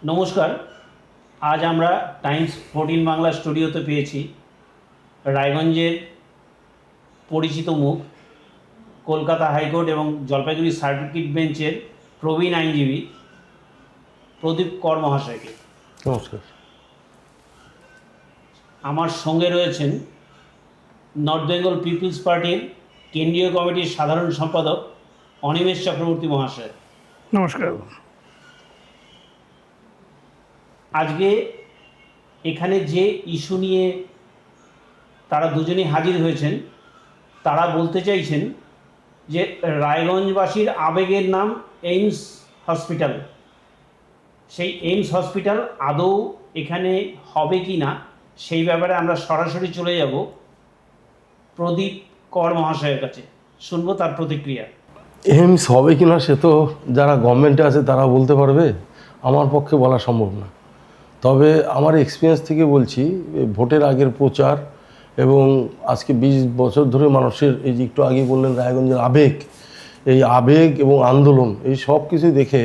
নমস্কার। আজ আমরা টাইমস 14 বাংলা স্টুডিওতে পেয়েছি রায়গঞ্জের পরিচিত মুখ, কলকাতা হাইকোর্ট এবং জলপাইগুড়ি সার্কিট বেঞ্চের প্রবীণ আইনজীবী প্রদীপ কর মহাশয়কে। নমস্কার। আমার সঙ্গে রয়েছেন নর্থ বেঙ্গল পিপলস পার্টির কেন্দ্রীয় কমিটির সাধারণ সম্পাদক অনিমেষ চক্রবর্তী মহাশয়। নমস্কার। আজকে এখানে যে ইস্যু নিয়ে তারা দুজনেই হাজির হয়েছেন, তারা বলতে চাইছেন যে রায়গঞ্জবাসীর আবেগের নাম এইমস হসপিটাল। সেই এইমস হসপিটাল আদৌ এখানে হবে কি না সেই ব্যাপারে আমরা সরাসরি চলে যাব প্রদীপ কর মহাশয়ের কাছে, শুনবো তার প্রতিক্রিয়া। এইমস হবে কি না সে তো যারা গভর্নমেন্টে আছে তারা বলতে পারবে, আমার পক্ষে বলা সম্ভব না। তবে আমার এক্সপিরিয়েন্স থেকে বলছি, ভোটের আগের প্রচার এবং আজকে 20 বছর ধরে মানুষের এই যে একটু আগে বললেন রায়গঞ্জের আবেগ, এই আবেগ এবং আন্দোলন, এই সব কিছু দেখে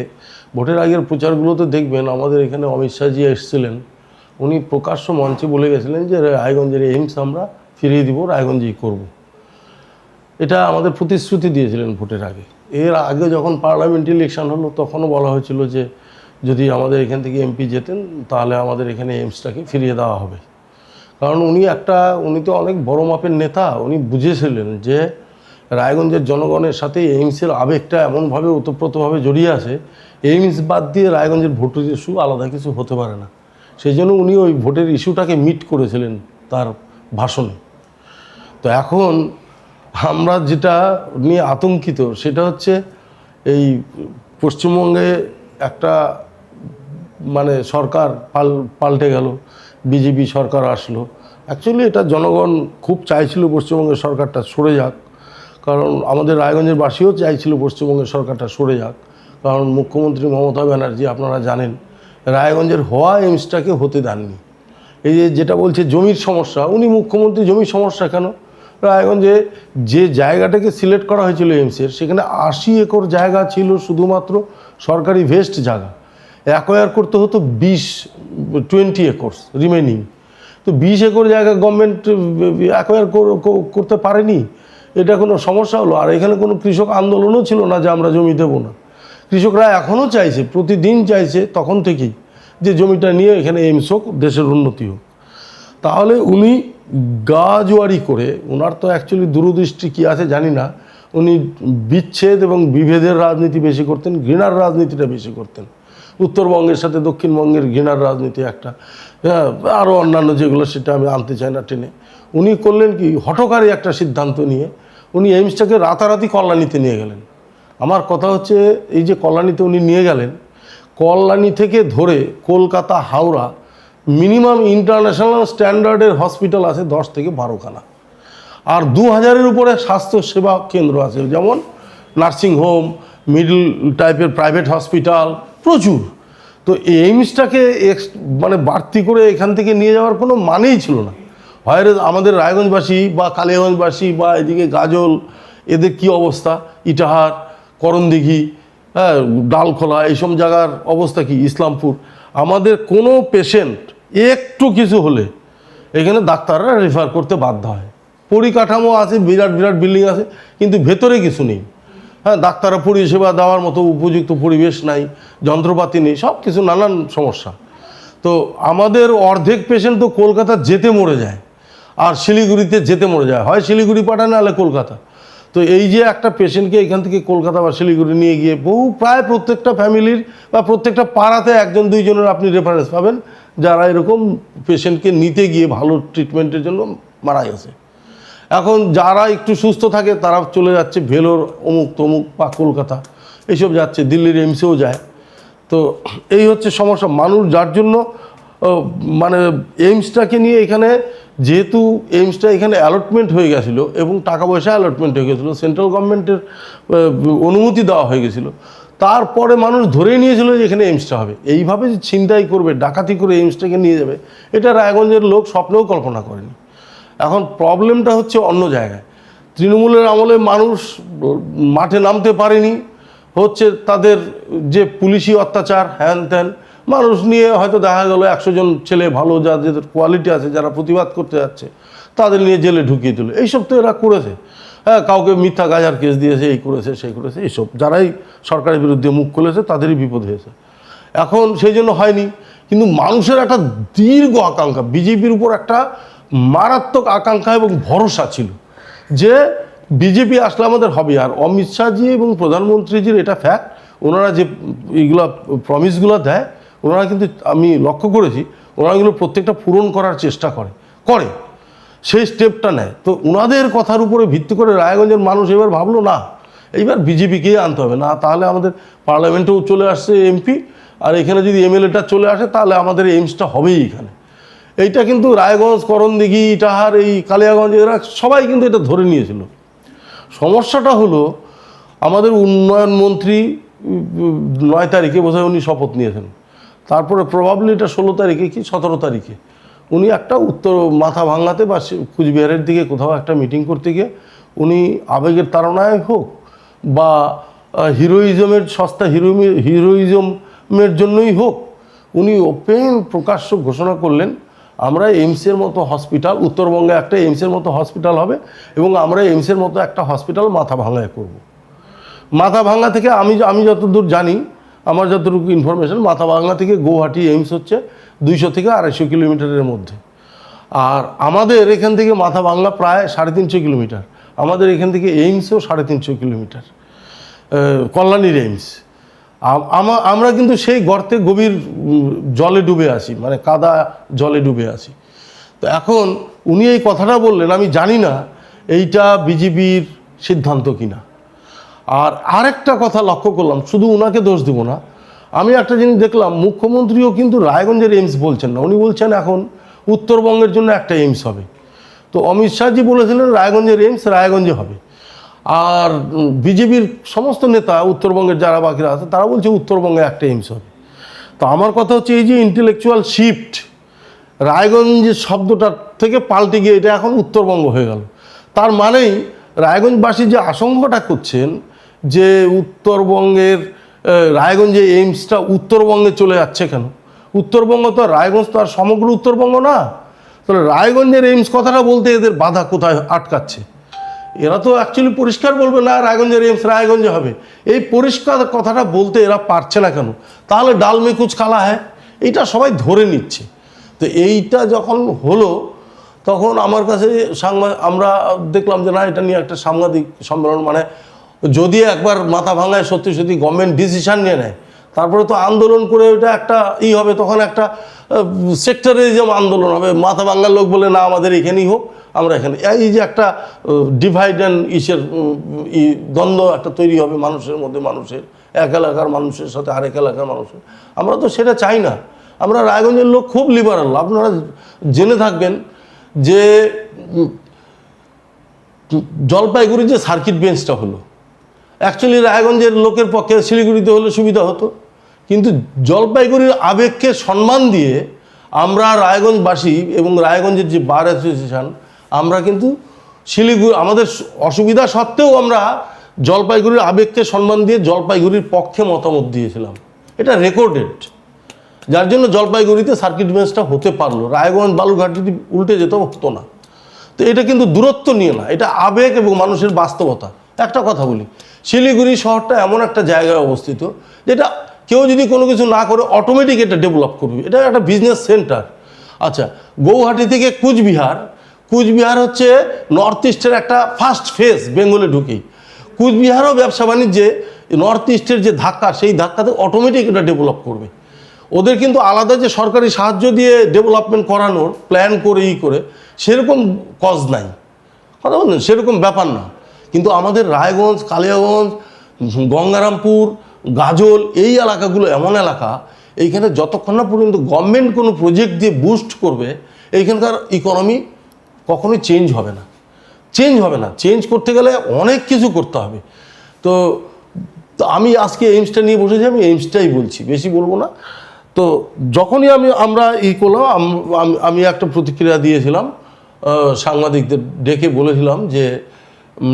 ভোটের আগের প্রচারগুলোতে দেখবেন আমাদের এখানে অমিত শাহজি এসেছিলেন, উনি প্রকাশ্য মঞ্চে বলে গেছিলেন যে রায়গঞ্জের এইমস আমরা ফিরিয়ে দিব, রায়গঞ্জেই করব। এটা আমাদের প্রতিশ্রুতি দিয়েছিলেন ভোটের আগে। এর আগে যখন পার্লামেন্ট ইলেকশন হলো তখনও বলা হয়েছিল যে যদি আমাদের এখান থেকে এমপি যেতেন তাহলে আমাদের এখানে এইমসটাকে ফিরিয়ে দেওয়া হবে। কারণ উনি তো অনেক বড় মাপের নেতা, উনি বুঝেছিলেন যে রায়গঞ্জের জনগণের সাথে এইমসের আবেগটা এমনভাবে ওতপ্রোতভাবে জড়িয়ে আছে, এইমস বাদ দিয়ে রায়গঞ্জের ভোটের ইস্যু আলাদা কিছু হতে পারে না। সেই জন্য উনি ওই ভোটের ইস্যুটাকে মিট করেছিলেন তার ভাষণে। তো এখন আমরা যেটা নিয়ে আতঙ্কিত সেটা হচ্ছে এই পশ্চিমবঙ্গে একটা সরকার পাল্টে গেল, বিজেপি সরকার আসলো। অ্যাকচুয়ালি এটা জনগণ খুব চাইছিল পশ্চিমবঙ্গের সরকারটা সরে যাক, কারণ আমাদের রায়গঞ্জের বাসীও চাইছিল পশ্চিমবঙ্গের সরকারটা সরে যাক। কারণ মুখ্যমন্ত্রী মমতা ব্যানার্জি আপনারা জানেন রায়গঞ্জের হওয়া এইমসটাকে হতে দেননি। এই যেটা বলছে জমির সমস্যা, উনি মুখ্যমন্ত্রী জমির সমস্যা কেন? রায়গঞ্জে যে জায়গাটাকে সিলেক্ট করা হয়েছিল এইমসের, সেখানে 80 একর জায়গা ছিল শুধুমাত্র সরকারি ভেস্ট জায়গা, অ্যাকোয়ার করতে হতো 20 একর্স রিমেনিং। তো 20 একর জায়গা গভর্নমেন্ট অ্যাকোয়ার করতে পারেনি, এটা কোনো সমস্যা হলো? আর এখানে কোনো কৃষক আন্দোলনও ছিল না যে আমরা জমি দেবো না। কৃষকরা এখনও চাইছে, প্রতিদিন চাইছে তখন থেকেই, যে জমিটা নিয়ে এখানে এইমস হোক, দেশের উন্নতি হোক। তাহলে উনি গা জোয়ারি করে, ওনার তো অ্যাকচুয়ালি দূরদৃষ্টি কী আছে জানি না, উনি বিচ্ছেদ এবং বিভেদের রাজনীতি বেশি করতেন, ঘৃণার রাজনীতিটা বেশি করতেন। উত্তরবঙ্গের সাথে দক্ষিণবঙ্গের ঘৃণার রাজনীতি একটা, আরও অন্যান্য যেগুলো সেটা আমি আনতে চাই না টেনে। উনি করলেন কি, হঠকারী একটা সিদ্ধান্ত নিয়ে উনি এইমসটাকে রাতারাতি কল্যাণীতে নিয়ে গেলেন। আমার কথা হচ্ছে এই যে কল্যাণীতে উনি নিয়ে গেলেন, কল্যাণী থেকে ধরে কলকাতা হাওড়া মিনিমাম ইন্টারন্যাশনাল স্ট্যান্ডার্ডের হসপিটাল আছে 10 থেকে 12খানা, আর 2000-এর উপরে স্বাস্থ্যসেবা কেন্দ্র আছে, যেমন নার্সিংহোম, মিডল টাইপের প্রাইভেট হসপিটাল প্রচুর। তো এইমসটাকে বাড়তি করে এখান থেকে নিয়ে যাওয়ার কোনো মানেই ছিল না। হয় আমাদের রায়গঞ্জবাসী বা কালিয়াগঞ্জবাসী বা এদিকে গাজল, এদের কি অবস্থা, ইটাহার, করণদিঘি, ডালখোলা, এইসব জায়গার অবস্থা কি, ইসলামপুর, আমাদের কোনো পেশেন্ট একটু কিছু হলে এখানে ডাক্তাররা রেফার করতে বাধ্য হয়। পরিকাঠামো আছে, বিরাট বিরাট বিল্ডিং আছে, কিন্তু ভেতরে কিছু নেই। ডাক্তাররা পরিষেবা দেওয়ার মতো উপযুক্ত পরিবেশ নাই, যন্ত্রপাতি নেই, সব কিছু নানান সমস্যা। তো আমাদের অর্ধেক পেশেন্ট তো কলকাতা যেতে মরে যায়, আর শিলিগুড়িতে যেতে মরে যায়, হয় শিলিগুড়ি পাঠায় নাহলে কলকাতা। তো এই যে একটা পেশেন্টকে এখান থেকে কলকাতা বা শিলিগুড়ি নিয়ে গিয়ে প্রায় প্রত্যেকটা ফ্যামিলির বা প্রত্যেকটা পাড়াতে 1-2 জনের আপনি রেফারেন্স পাবেন যারা এরকম পেশেন্টকে নিতে গিয়ে ভালো ট্রিটমেন্টের জন্য মারা গেছে। এখন যারা একটু সুস্থ থাকে তারা চলে যাচ্ছে ভেলোর, অমুক তমুক বা কলকাতা, এইসব যাচ্ছে, দিল্লির এইমসেও যায়। তো এই হচ্ছে সমস্যা। মানুষ যার জন্য এইমসটাকে নিয়ে এখানে, যেহেতু এইমসটা এখানে অ্যালটমেন্ট হয়ে গেছিলো এবং টাকা পয়সা অ্যালটমেন্ট হয়ে গেছিলো, সেন্ট্রাল গভর্নমেন্টের অনুমতি দেওয়া হয়ে গেছিলো, তারপরে মানুষ ধরেই নিয়েছিল যে এখানে এইমসটা হবে। এইভাবে যে ছিনতাই করবে, ডাকাতি করে এইমসটাকে নিয়ে যাবে, এটা রায়গঞ্জের লোক স্বপ্নেও কল্পনা করেনি। এখন প্রবলেমটা হচ্ছে অন্য জায়গায়। তৃণমূলের আমলে মানুষ মাঠে নামতে পারেনি, হচ্ছে তাদের যে পুলিশি অত্যাচার, হ্যান ত্যান, মানুষ নিয়ে হয়তো দেখা গেল 100 জন ছেলে ভালো যাদের কোয়ালিটি আছে, যারা প্রতিবাদ করতে যাচ্ছে, তাদের নিয়ে জেলে ঢুকিয়ে দিল। এইসব তো এরা করেছে। হ্যাঁ, কাউকে মিথ্যা গাঁজার কেস দিয়েছে, এই করেছে সেই করেছে, এইসব যারাই সরকারের বিরুদ্ধে মুখ খুলেছে তাদেরই বিপদ হয়েছে। এখন সেই জন্য হয়নি, কিন্তু মানুষের একটা দীর্ঘ আকাঙ্ক্ষা, বিজেপির উপর একটা মারাত্মক আকাঙ্ক্ষা এবং ভরসা ছিল যে বিজেপি আসলে আমাদের হবে। আর অমিত শাহজি এবং প্রধানমন্ত্রীজির এটা ফ্যাক্ট, ওনারা যে এইগুলা প্রমিসগুলো দেয়, ওনারা কিন্তু আমি লক্ষ্য করেছি ওনারা এগুলো প্রত্যেকটা পূরণ করার চেষ্টা করে সেই স্টেপটা নেয়। তো ওনাদের কথার উপরে ভিত্তি করে রায়গঞ্জের মানুষ এবার ভাবলো না, এইবার বিজেপিকেই আনতে হবে, না তাহলে আমাদের পার্লামেন্টেও চলে আসছে এমপি, আর এখানে যদি এমএলএটা চলে আসে তাহলে আমাদের এইমসটা হবেই এখানে। এইটা কিন্তু রায়গঞ্জ, করণদিঘি, ইটাহার, এই কালিয়াগঞ্জ এরা সবাই কিন্তু এটা ধরে নিয়েছিল। সমস্যাটা হলো আমাদের উন্নয়ন মন্ত্রী 9 তারিখে বোধহয় উনি শপথ নিয়েছেন, তারপরে প্রবাবলি এটা 16 তারিখে কি 17 তারিখে উনি একটা উত্তর মাথা ভাঙাতে বা কুচবিহারের দিকে কোথাও একটা মিটিং করতে গিয়ে উনি আবেগের তাড়নায় হোক বা হিরোইজমের সস্তা হিরোইজমের জন্যই হোক, উনি ওপেন প্রকাশ্য ঘোষণা করলেন আমরা এইমসের মতো হসপিটাল, উত্তরবঙ্গে একটা এইমসের মতো হসপিটাল হবে এবং আমরা এইমসের মতো একটা হসপিটাল মাথা ভাঙায় করব। মাথা ভাঙা থেকে আমি যতদূর জানি, আমার যতটুকু ইনফরমেশন, মাথা ভাঙা থেকে গৌহাটি এইমস হচ্ছে 200 থেকে 250 কিলোমিটারের মধ্যে। আর আমাদের এখান থেকে মাথা ভাঙা প্রায় 350 কিলোমিটার, আমাদের এখান থেকে এইমসও 350 কিলোমিটার, কল্যাণীর এইমস। আমরা কিন্তু সেই গর্তে গভীর জলে ডুবে আছি, মানে কাদা জলে ডুবে আছি। তো এখন উনি এই কথাটা বললেন, আমি জানি না এইটা বিজেপির সিদ্ধান্ত কিনা। আর আরেকটা কথা লক্ষ্য করলাম, শুধু উনাকে দোষ দেব না, আমি একটা জিনিস দেখলাম, মুখ্যমন্ত্রীও কিন্তু রায়গঞ্জের এইমস বলছেন না, উনি বলছেন এখন উত্তরবঙ্গের জন্য একটা এইমস হবে। তো অমিত শাহজি বলেছিলেন রায়গঞ্জের এইমস রায়গঞ্জে হবে, আর বিজেপির সমস্ত নেতা উত্তরবঙ্গের যারা বাকিরা আছে তারা বলছে উত্তরবঙ্গে একটা এইমস হবে। তো আমার কথা হচ্ছে এই যে ইন্টেলেকচুয়াল শিফট, রায়গঞ্জের শব্দটার থেকে পাল্টে গিয়ে এটা এখন উত্তরবঙ্গ হয়ে গেল, তার মানেই রায়গঞ্জবাসী যে আশঙ্কাটা করছেন যে উত্তরবঙ্গের রায়গঞ্জে এইমসটা উত্তরবঙ্গে চলে যাচ্ছে কেন, উত্তরবঙ্গ তো আর রায়গঞ্জ তো আর সমগ্র উত্তরবঙ্গ না, তাহলে রায়গঞ্জের এইমস কথাটা বলতে এদের বাধা কোথায় আটকাচ্ছে? এরা তো অ্যাকচুয়ালি পরিষ্কার বলবে না রায়গঞ্জের এইমস রায়গঞ্জে হবে, এই পরিষ্কার কথাটা বলতে এরা পারছে না কেন? তাহলে ডাল মে কুচ কালা হ্যায়, এইটা সবাই ধরে নিচ্ছে। তো এইটা যখন হলো তখন আমার কাছে আমরা দেখলাম যে না, এটা নিয়ে একটা সাংবাদিক সম্মেলন, মানে যদি একবার মাথা ভাঙায় সত্যি সত্যি গভর্নমেন্ট ডিসিশন নিয়ে নেয়, তারপরে তো আন্দোলন করে ওইটা একটা হবে, তখন একটা সেক্টরিজম আন্দোলন হবে। মাথা ভাঙার লোক বলে না আমাদের এখানেই হোক, আমরা এখানে, এই যে একটা ডিভাইড অ্যান্ড দ্বন্দ্ব একটা তৈরি হবে মানুষের মধ্যে, মানুষের এক এলাকার মানুষের সাথে আরেক এলাকার মানুষের, আমরা তো সেটা চাই না। আমরা রায়গঞ্জের লোক খুব লিবারাল, আপনারা জেনে থাকবেন যে জলপাইগুড়ি যে সার্কিট বেঞ্চটা হলো, অ্যাকচুয়ালি রায়গঞ্জের লোকের পক্ষে শিলিগুড়িতে হলে সুবিধা হতো, কিন্তু জলপাইগুড়ির আবেগকে সম্মান দিয়ে আমরা রায়গঞ্জবাসী এবং রায়গঞ্জের যে বার অ্যাসোসিয়েশন, আমরা কিন্তু শিলিগুড়ি আমাদের অসুবিধা সত্ত্বেও আমরা জলপাইগুড়ির আবেগকে সম্মান দিয়ে জলপাইগুড়ির পক্ষে মতামত দিয়েছিলাম, এটা রেকর্ডেড, যার জন্য জলপাইগুড়িতে সার্কিট বেঞ্চটা হতে পারলো। রায়গঞ্জ বালুরঘাট যদি উল্টে যেত হতো না। তো এটা কিন্তু দূরত্ব নিয়ে না, এটা আবেগ এবং মানুষের বাস্তবতা। একটা কথা বলি, শিলিগুড়ি শহরটা এমন একটা জায়গায় অবস্থিত যেটা কেউ যদি কোনো কিছু না করে অটোমেটিক এটা ডেভেলপ করবে, এটা একটা বিজনেস সেন্টার। আচ্ছা, গৌহাটি থেকে কুচবিহার হচ্ছে নর্থ ইস্টের একটা ফার্স্ট ফেজ, বেঙ্গলে ঢুকেই কুচবিহারও ব্যবসা বাণিজ্যে নর্থ ইস্টের যে ধাক্কা, সেই ধাক্কাতে অটোমেটিক এটা ডেভেলপ করবে। ওদের কিন্তু আলাদা যে সরকারি সাহায্য দিয়ে ডেভেলপমেন্ট করানোর প্ল্যান করে করে সেরকম কজ নাই, কথা বললেন, সেরকম ব্যাপার না। কিন্তু আমাদের রায়গঞ্জ, কালিয়াগঞ্জ, গঙ্গারামপুর, গাজল, এই এলাকাগুলো এমন এলাকা, এইখানে যতক্ষণ না পর্যন্ত গভর্নমেন্ট কোনো প্রজেক্ট দিয়ে বুস্ট করবে, এইখানকার ইকোনমি কখনোই চেঞ্জ হবে না। চেঞ্জ করতে গেলে অনেক কিছু করতে হবে। তো আমি আজকে এইমসটা নিয়ে বসেছি, আমি এইমসটাই বলছি, বেশি বলবো না। তো যখনই আমরা করলাম, আমি একটা প্রতিক্রিয়া দিয়েছিলাম, সাংবাদিকদের ডেকে বলেছিলাম যে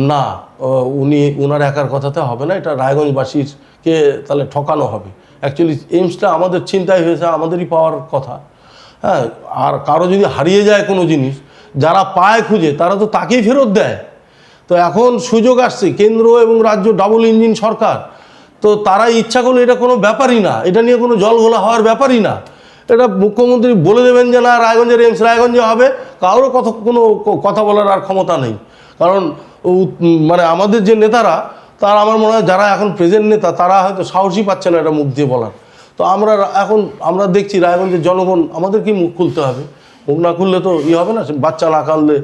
না, উনার একার কথাতে হবে না, এটা রায়গঞ্জবাসীকে তাহলে ঠকানো হবে। অ্যাকচুয়ালি এইমসটা আমাদের চিন্তায় হয়েছে, আমাদেরই পাওয়ার কথা। হ্যাঁ, আর কারো যদি হারিয়ে যায় কোনো জিনিস, যারা পায় খুঁজে তারা তো তাকেই ফেরত দেয়। তো এখন সুযোগ আসছে, কেন্দ্র এবং রাজ্য ডাবল ইঞ্জিন সরকার, তো তারা ইচ্ছা করলে এটা কোনো ব্যাপারই না, এটা নিয়ে কোনো জলঘোলা হওয়ার ব্যাপারই না। এটা মুখ্যমন্ত্রী বলে দেবেন যে না রায়গঞ্জের এইমস রায়গঞ্জে হবে, কারোর কোনো কথা বলার আর ক্ষমতা নেই। কারণ মানে আমাদের যে নেতারা, তার আমার মনে হয় যারা এখন প্রেজেন্ট নেতা, তারা হয়তো সাহসই পাচ্ছে না এটা মুখ দিয়ে বলার। তো আমরা দেখছি রায়গঞ্জের জনগণ আমাদেরকে মুখ খুলতে হবে, মুখ না খুললে তো হবে না, বাচ্চা না কাঁদলে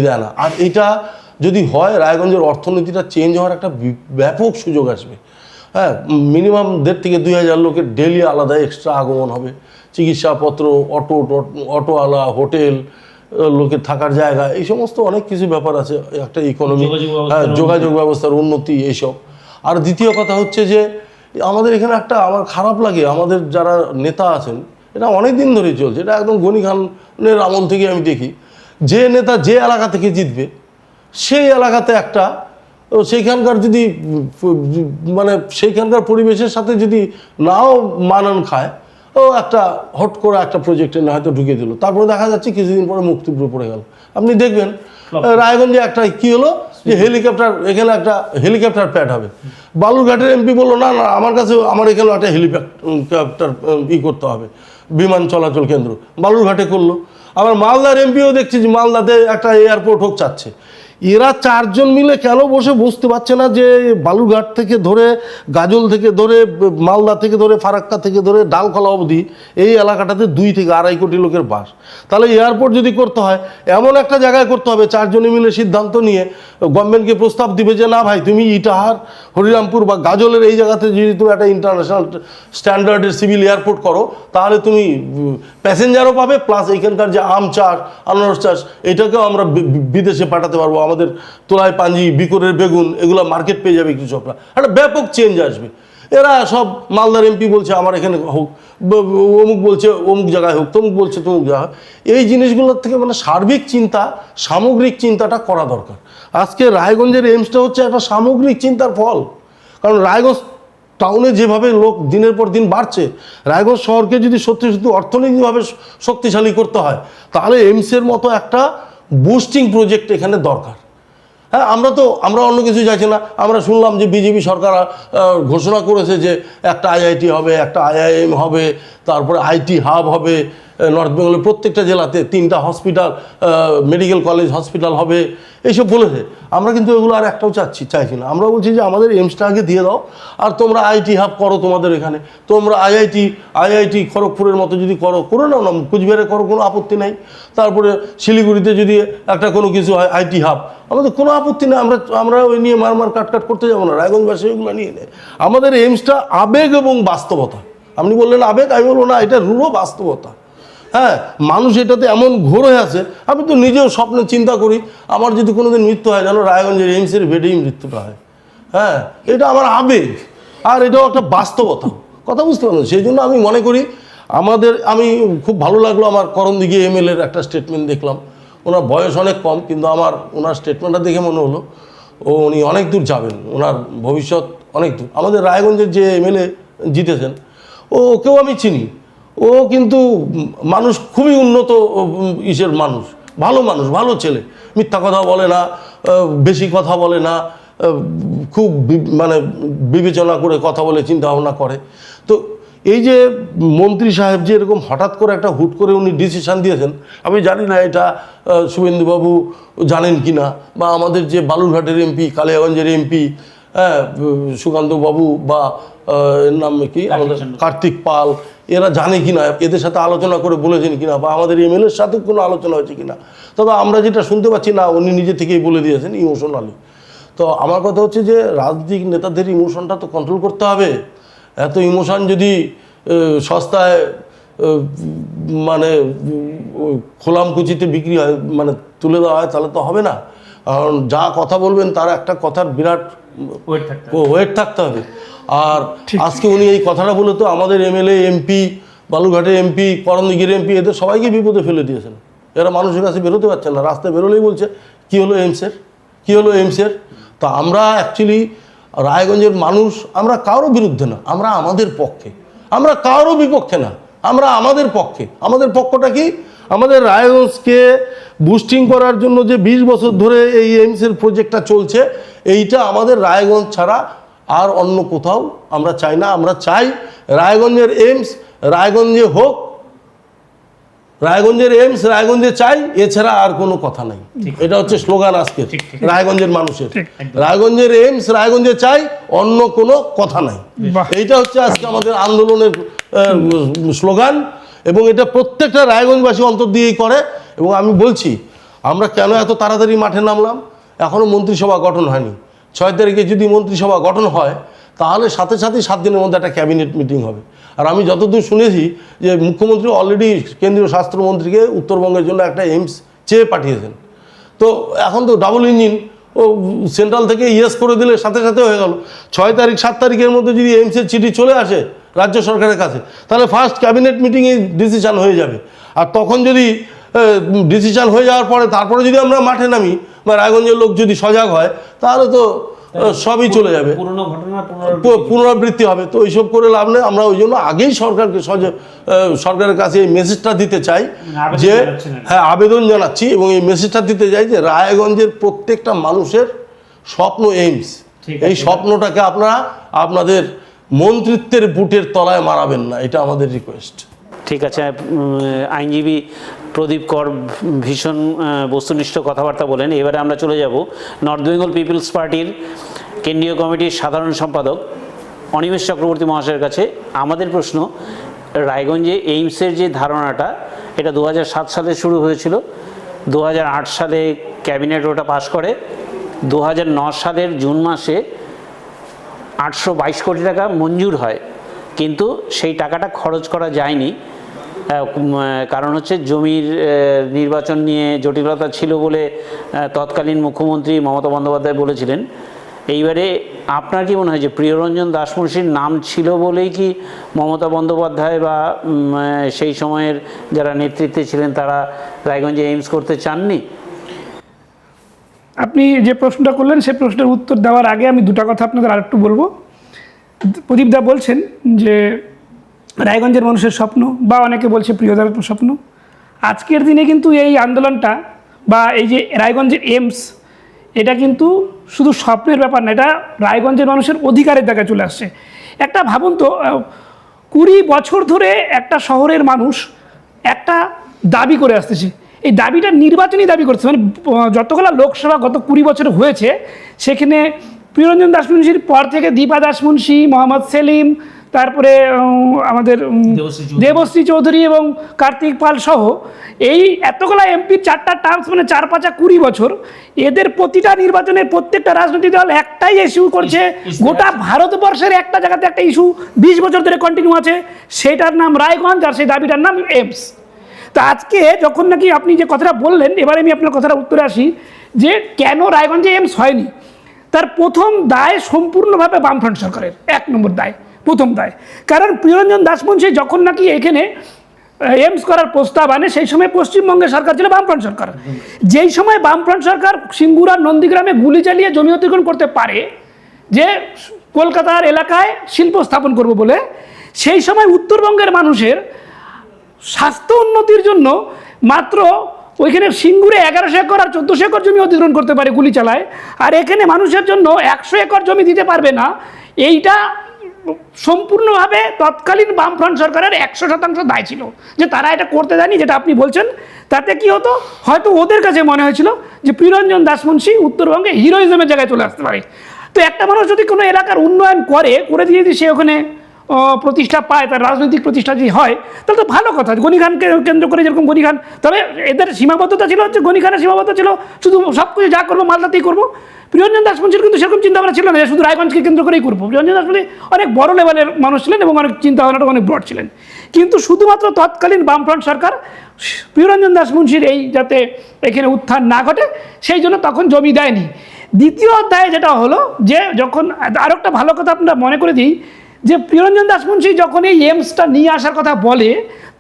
দেয় না। আর এটা যদি হয়, রায়গঞ্জের অর্থনীতিটা চেঞ্জ হওয়ার একটা ব্যাপক সুযোগ আসবে। হ্যাঁ, মিনিমাম 1,500 থেকে 2,000 লোকের ডেলি আলাদা এক্সট্রা আগমন হবে, চিকিৎসাপত্র, অটোওয়ালা, হোটেল, লোকের থাকার জায়গা, এই সমস্ত অনেক কিছু ব্যাপার আছে, একটা ইকোনমি, যোগাযোগ ব্যবস্থার উন্নতি, এইসব। আর দ্বিতীয় কথা হচ্ছে যে আমাদের এখানে আমার খারাপ লাগে, আমাদের যারা নেতা আছেন, এটা অনেক দিন ধরেই চলছে, এটা একদম গনি খানের আমল থেকে আমি দেখি, যে নেতা যে এলাকা থেকে জিতবে সেই এলাকাতে সেইখানকার যদি মানে সেইখানকার পরিবেশের সাথে যদি নাও মানান খায়, একটা হট করে একটা প্রজেক্টে না হয়তো ঢুকে দিল, তারপরে দেখা যাচ্ছে কিছুদিন পরে মুখ থুবড়ে পড়ে গেল। আপনি দেখবেন রায়গঞ্জে কি হলো, যে এখানে একটা হেলিকপ্টার প্যাড হবে। বালুরঘাটের এমপি বললো না না, আমার এখানে একটা হেলিকপ্টার করতে হবে, বিমান চলাচল কেন্দ্র বালুরঘাটে করলো। আবার মালদার এমপিও দেখছি যে মালদাতে একটা এয়ারপোর্ট চাচ্ছে। এরা 4 জন মিলে কেন বুঝতে পারছে না যে বালুরঘাট থেকে ধরে, গাজল থেকে ধরে, মালদা থেকে ধরে, ফারাক্কা থেকে ধরে ডালখোলা অবধি এই এলাকাটাতে 2 থেকে 2.5 কোটি লোকের বাস। তাহলে এয়ারপোর্ট যদি করতে হয়, এমন একটা জায়গায় করতে হবে 4 জনে মিলে সিদ্ধান্ত নিয়ে গভর্নমেন্টকে প্রস্তাব দিবে যে না ভাই, তুমি ইটাহার, হরিরামপুর বা গাজলের এই জায়গাতে যদি তুমি একটা ইন্টারন্যাশনাল স্ট্যান্ডার্ডের সিভিল এয়ারপোর্ট করো, তাহলে তুমি প্যাসেঞ্জারও পাবে, প্লাস এইখানকার যে আম চাষ, আনারস চাষ, এটাকেও আমরা বিদেশে পাঠাতে পারবো। আমাদের তোলায় পাঞ্জি, বিকরের বেগুন, এগুলো মার্কেট পেয়ে যাবে কৃষকরা, একটা ব্যাপক চেঞ্জ আসবে। এরা সব মালদার এমপি বলছে আমার এখানে হোক, অমুক বলছে অমুক জায়গায় হোক, তমুক বলছে তমুক জায়গায়। এই জিনিসগুলোর থেকে মানে সার্বিক চিন্তা, সামগ্রিক চিন্তাটা করা দরকার। আজকে রায়গঞ্জের এইমসটা হচ্ছে একটা সামগ্রিক চিন্তার ফল। কারণ রায়গঞ্জ টাউনে যেভাবে লোক দিনের পর দিন বাড়ছে, রায়গঞ্জ শহরকে যদি সত্যি অর্থনৈতিকভাবে শক্তিশালী করতে হয়, তাহলে এইমসের মতো একটা বুস্টিং প্রজেক্ট এখানে দরকার। হ্যাঁ, আমরা অন্য কিছু চাইছি না। আমরা শুনলাম যে বিজেপি সরকার ঘোষণা করেছে যে একটা আইআইটি হবে, একটা আইআইএম হবে, তারপরে আইটি হাব হবে, নর্থ বেঙ্গলের প্রত্যেকটা জেলাতে 3টা হসপিটাল, মেডিকেল কলেজ হসপিটাল হবে, এইসব বলেছে। আমরা কিন্তু এগুলো আর একটাও চাইছি না। আমরা বলছি যে আমাদের এইমসটা আগে দিয়ে দাও, আর তোমরা আইটি হাব করো তোমাদের এখানে, তোমরা আইআইটি খড়গপুরের মতো যদি করে নাও না, কুচবিহারে করো, কোনো আপত্তি নাই। তারপরে শিলিগুড়িতে যদি একটা কোনো কিছু হয় আইটি হাব, আমাদের কোনো আপত্তি নেই। আমরা ওই নিয়ে মার কাট করতে যাবো না, রায়গঞ্জবাসী ওইগুলো নিয়ে নেয়। আমাদের এইমসটা আবেগ এবং বাস্তবতা। আপনি বললেন আবেগ, আমি বলবো না, এটা রূঢ় বাস্তবতা। হ্যাঁ, মানুষ এটাতে এমন ঘোর হয়ে আছে। আমি তো নিজেও স্বপ্নে চিন্তা করি, আমার যদি কোনোদিন মৃত্যু হয়, যেন রায়গঞ্জের এইমসের বেডেই মৃত্যুটা হয়। হ্যাঁ, এটা আমার আবেগ, আর এটাও একটা বাস্তবতা, কথা বুঝতে পারবেন। সেই জন্য আমি মনে করি আমি খুব ভালো লাগলো আমার করণদিঘি এমএলএর একটা স্টেটমেন্ট দেখলাম। ওনার বয়স অনেক কম, কিন্তু ওনার স্টেটমেন্টটা দেখে মনে হলো উনি অনেক দূর যাবেন, ওনার ভবিষ্যৎ অনেক দূর। আমাদের রায়গঞ্জের যে এমএলএ জিতেছেন, ওকেও আমি চিনি। ও কিন্তু মানুষ, খুবই উন্নত মানুষ, ভালো ছেলে, মিথ্যা কথা বলে না, বেশি কথা বলে না, খুব মানে বিবেচনা করে কথা বলে, চিন্তা ভাবনা করে। তো এই যে মন্ত্রী সাহেব যে এরকম হঠাৎ করে হুট করে উনি ডিসিশান দিয়েছেন, আমি জানি না এটা শুভেন্দুবাবু জানেন কি না, বা আমাদের যে বালুরঘাটের এমপি, কালিয়াগঞ্জের এমপি, হ্যাঁ, সুকান্ত বাবু বা এর নাম কি, আমাদের কার্তিক পাল, এরা জানে কিনা, এদের সাথে আলোচনা করে বলেছেন কিনা, বা আমাদের এমএলএর সাথে কোনো আলোচনা হয়েছে কিনা। তবে আমরা যেটা শুনতে পাচ্ছি না, উনি নিজে থেকেই বলে দিয়েছেন ইমোশনালি। তো আমার কথা হচ্ছে যে রাজনৈতিক নেতাদের ইমোশনটা তো কন্ট্রোল করতে হবে। এত ইমোশন যদি সস্তায় মানে খোলামকুচিতে বিক্রি হয়, মানে তুলে দেওয়া হয়, তাহলে তো হবে না। কারণ যা কথা বলবেন তার একটা কথার বিরাট ওয়েট থাকতে হবে। আর আজকে উনি এই কথাটা বলে তো আমাদের এমএলএ, এমপি, বালুরঘাটের এমপি, করণদিঘির এমপি, এদের সবাইকে বিপদে ফেলে দিয়েছেন। এরা মানুষের কাছে বেরোতে পারছে না, রাস্তায় বেরোলেই বলছে কি হলো এইমসের, কী হলো এইমসের? তো আমরা অ্যাকচুয়ালি রায়গঞ্জের মানুষ আমরা কারোর বিরুদ্ধে না, আমরা আমাদের পক্ষে, আমরা কারোর বিপক্ষে না, আমরা আমাদের পক্ষে। আমাদের পক্ষটা কি? আমাদের রায়গঞ্জকে বুস্টিং করার জন্য যে 20 বছর ধরে এই এইমসের প্রজেক্টটা চলছে, এইটা আমাদের রায়গঞ্জ ছাড়া আর অন্য কোথাও আমরা চাই না। আমরা চাই রায়গঞ্জের এইমস রায়গঞ্জে হোক, রায়গঞ্জের এইমস রায়গঞ্জে চাই, এছাড়া আর কোনো কথা নাই। এটা হচ্ছে স্লোগান আজকে রায়গঞ্জের মানুষের, রায়গঞ্জের এইমস রায়গঞ্জে চাই, অন্য কোনো কথা নাই। এইটা হচ্ছে আজকে আমাদের আন্দোলনের স্লোগান, এবং এটা প্রত্যেকটা রায়গঞ্জবাসী অন্তর দিয়েই করে। এবং আমি বলছি, আমরা কেন এত তাড়াতাড়ি মাঠে নামলাম? এখনও মন্ত্রিসভা গঠন হয়নি। 6 তারিখে যদি মন্ত্রিসভা গঠন হয়, তাহলে সাথে সাথেই 7 দিনের মধ্যে একটা ক্যাবিনেট মিটিং হবে। আর আমি যতদূর শুনেছি যে মুখ্যমন্ত্রী অলরেডি কেন্দ্রীয় স্বাস্থ্যমন্ত্রীকে উত্তরবঙ্গের জন্য একটা এইমস চেয়ে পাঠিয়েছেন। তো এখন তো ডাবল ইঞ্জিন, ও সেন্ট্রাল থেকে ইয়েস করে দিলে সাথে সাথে হয়ে গেল। 6 তারিখ 7 তারিখের মধ্যে যদি এইমসের চিঠি চলে আসে রাজ্য সরকারের কাছে, তাহলে ফার্স্ট ক্যাবিনেট মিটিংয়ে ডিসিশান হয়ে যাবে। আর তখন যদি ডিসিশান হয়ে যাওয়ার পরে তারপরে যদি আমরা মাঠে নামি বা রায়গঞ্জের লোক যদি সজাগ হয়, তাহলে তো সবই চলে যাবে, পুরনো ঘটনা পুনরাবৃত্তি হবে। তো এইসব করে লাভ নেই। আমরা ওই জন্য আগেই সরকারকে সরকারের কাছে এই মেসেজটা দিতে চাই যে, হ্যাঁ, আবেদন জানাচ্ছি এবং এই মেসেজটা দিতে চাই যে রায়গঞ্জের প্রত্যেকটা মানুষের স্বপ্ন এইমস, এই স্বপ্নটাকে আপনারা আপনাদের মন্ত্রিত্বের বুটের তলায় মারাবেন না, এটা আমাদের রিকোয়েস্ট। ঠিক আছে। আইনজীবী প্রদীপ কর ভীষণ বস্তুনিষ্ঠ কথাবার্তা বলেন। এবারে আমরা চলে যাব নর্থ বেঙ্গল পিপলস পার্টির কেন্দ্রীয় কমিটির সাধারণ সম্পাদক অনিমেষ চক্রবর্তী মহাশয়ের কাছে। আমাদের প্রশ্ন, রায়গঞ্জে এইমসের যে ধারণাটা, এটা 2007 সালে শুরু হয়েছিল, 2008 সালে ক্যাবিনেট ওটা পাশ করে, 2009 সালের জুন মাসে 822 কোটি টাকা মঞ্জুর হয়, কিন্তু সেই টাকাটা খরচ করা যায়নি। কারণ হচ্ছে জমির নির্বাচন নিয়ে জটিলতা ছিল বলে তৎকালীন মুখ্যমন্ত্রী মমতা বন্দ্যোপাধ্যায় বলেছিলেন। এইবারে আপনার কি মনে হয় যে প্রিয়রঞ্জন দাসমুন্সির নাম ছিল বলেই কি মমতা বন্দ্যোপাধ্যায় বা সেই সময়ের যারা নেতৃত্বে ছিলেন তারা রায়গঞ্জে এইমস করতে চাননি? আপনি যে প্রশ্নটা করলেন সেই প্রশ্নের উত্তর দেওয়ার আগে আমি দুটো কথা আপনাদের আরেকটু বলবো। প্রদীপদা বলছেন যে রায়গঞ্জের মানুষের স্বপ্ন, বা অনেকে বলছে প্রিয়দার স্বপ্ন। আজকের দিনে কিন্তু এই আন্দোলনটা বা এই যে রায়গঞ্জের এইমস, এটা কিন্তু শুধু স্বপ্নের ব্যাপার না, এটা রায়গঞ্জের মানুষের অধিকারের জায়গায় চলে আসছে। একটা ভাবুন তো, 20 বছর ধরে একটা শহরের মানুষ একটা দাবি করে আসতেছে। এই দাবিটা নির্বাচনী দাবি করছে, মানে যতগুলো লোকসভা গত 20 বছর হয়েছে, সেখানে প্রিয়রঞ্জন দাসমুন্সির পর থেকে দীপা দাসমুন্সি, মোহাম্মদ সেলিম, তারপরে আমাদের দেবশ্রী চৌধুরী এবং কার্তিক পাল সহ এই এতগুলো এমপির 4টা টার্মস, মানে 4-5 20 বছর, এদের প্রতিটা নির্বাচনের প্রত্যেকটা রাজনৈতিক দল একটাই ইস্যু করছে। গোটা ভারতবর্ষের একটা জায়গাতে একটা ইস্যু 20 বছর ধরে কন্টিনিউ আছে, সেটার নাম রায়গঞ্জ, আর সেই দাবিটার নাম এইমস। তো আজকে যখন নাকি আপনি যে কথাটা বললেন, এবারে আমি আপনার কথাটা উত্তরে আসি যে কেন রায়গঞ্জে এইমস হয়নি। তার প্রথম দায় সম্পূর্ণভাবে বামফ্রন্ট সরকারের, 1 নম্বর দায়, প্রথম দায়। কারণ প্রিয়রঞ্জন দাসমুন্সি যখন নাকি এখানে এইমস করার প্রস্তাব আনে, সেই সময় পশ্চিমবঙ্গের সরকার ছিল বামফ্রন্ট সরকার। যেই সময় বামফ্রন্ট সরকার সিঙ্গুর আর নন্দীগ্রামে গুলি চালিয়ে জমি অধিগ্রহণ করতে পারে যে কলকাতার এলাকায় শিল্প স্থাপন করব বলে, সেই সময় উত্তরবঙ্গের মানুষের স্বাস্থ্য উন্নতির জন্য মাত্র ওইখানে সিঙ্গুরে 1100 একর আর 1400 একর জমি অধিগ্রহণ করতে পারে গুলি চালায়, আর এখানে মানুষের জন্য 100 একর জমি দিতে পারবে না। এইটা সম্পূর্ণভাবে তৎকালীন বামফ্রন্ট সরকারের 100% দায় ছিল যে তারা এটা করতে দেয়নি। যেটা আপনি বলছেন, তাতে কি হতো, হয়তো ওদের কাছে মনে হয়েছিল যে প্রিয়রঞ্জন দাসমুন্সি উত্তরবঙ্গে হিরোইজমের জায়গায় চলে আসতে পারে। তো একটা মানুষ যদি কোনো এলাকার উন্নয়ন করে দিয়ে যদি সে ওখানে প্রতিষ্ঠা পায়, তার রাজনৈতিক প্রতিষ্ঠা যদি হয়, তাহলে তো ভালো কথা। গণিখানকে কেন্দ্র করে যেরকম গণিখান, তবে এদের সীমাবদ্ধতা ছিল হচ্ছে, গণিখানের সীমাবদ্ধতা ছিল শুধু সব কিছু যা করবো মালদাতেই করবো। প্রিয়রঞ্জন দাসমুন্সির কিন্তু সেরকম চিন্তাভাবনা ছিল না যে শুধু রায়গঞ্জকে কেন্দ্র করেই করবো। প্রিয়রঞ্জন দাসমুন্সি অনেক বড় লেভেলের মানুষ ছিলেন এবং অনেক চিন্তাভাবনাটা অনেক ব্রড ছিলেন। কিন্তু শুধুমাত্র তৎকালীন বামফ্রন্ট সরকার প্রিয়রঞ্জন দাসমুন্সির এই যাতে এখানে উত্থান না ঘটে, সেই জন্য তখন জমি দেয়নি। দ্বিতীয় অধ্যায়ে যেটা হলো যে, যখন আরও একটা ভালো কথা আপনারা মনে করে দিই যে প্রিয়রঞ্জন দাসমুন্সি যখন এই এইমসটা নিয়ে আসার কথা বলে,